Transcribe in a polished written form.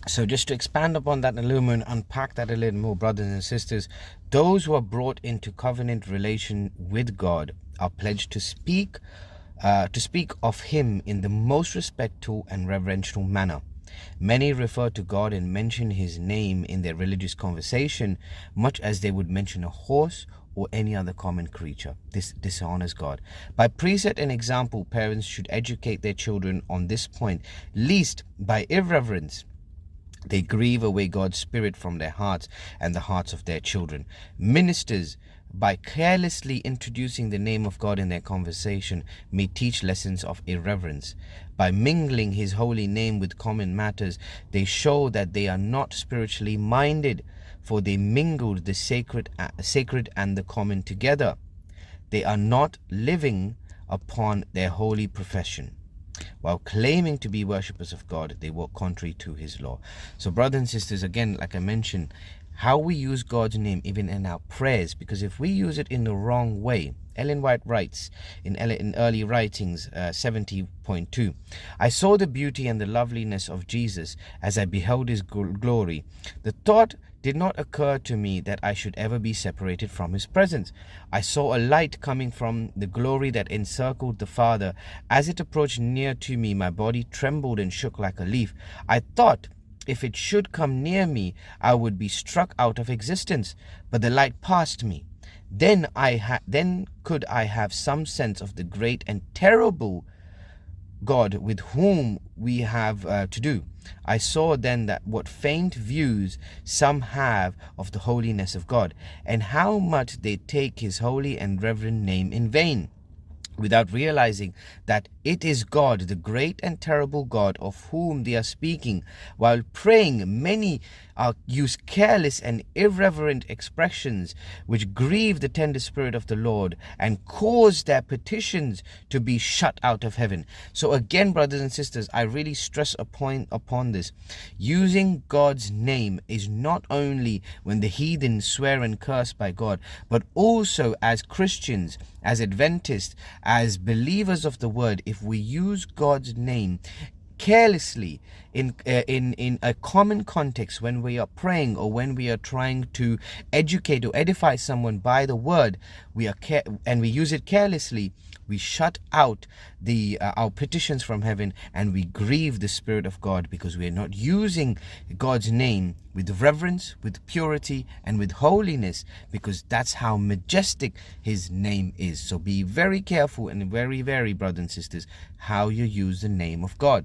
So just to expand upon that a little more and unpack that a little more, brothers and sisters, those who are brought into covenant relation with God are pledged to speak of him in the most respectful and reverential manner. Many refer to God and mention his name in their religious conversation, much as they would mention a horse or any other common creature. This dishonors God. By precept and example, parents should educate their children on this point, lest by irreverence they grieve away God's spirit from their hearts and the hearts of their children. Ministers, by carelessly introducing the name of God in their conversation, may teach lessons of irreverence. By mingling his holy name with common matters, they show that they are not spiritually minded, for they mingled the sacred and the common together. They are not living upon their holy profession. While claiming to be worshippers of God, they walk contrary to his law. So brothers and sisters, again, like I mentioned, how we use God's name even in our prayers, because if we use it in the wrong way, Ellen White writes in early writings 70.2, I saw the beauty and the loveliness of Jesus as I beheld his glory. The thought did not occur to me that I should ever be separated from his presence. I saw a light coming from the glory that encircled the Father. As it approached near to me, my body trembled and shook like a leaf. I thought, if it should come near me, I would be struck out of existence. But the light passed me. Then could I have some sense of the great and terrible God with whom we have to do. I saw then that what faint views some have of the holiness of God, and how much they take his holy and reverend name in vain, without realizing that it is God, the great and terrible God, of whom they are speaking. While praying, many use careless and irreverent expressions which grieve the tender spirit of the Lord and cause their petitions to be shut out of heaven. So again, brothers and sisters, I really stress a point upon this. Using God's name is not only when the heathen swear and curse by God, but also as Christians, as Adventists, as believers of the word. If we use God's name carelessly in a common context, when we are praying or when we are trying to educate or edify someone by the word, and we use it carelessly, we shut out our petitions from heaven, and we grieve the Spirit of God, because we are not using God's name with reverence, with purity, and with holiness, because that's how majestic his name is. So be very careful and very, very, brothers and sisters, how you use the name of God.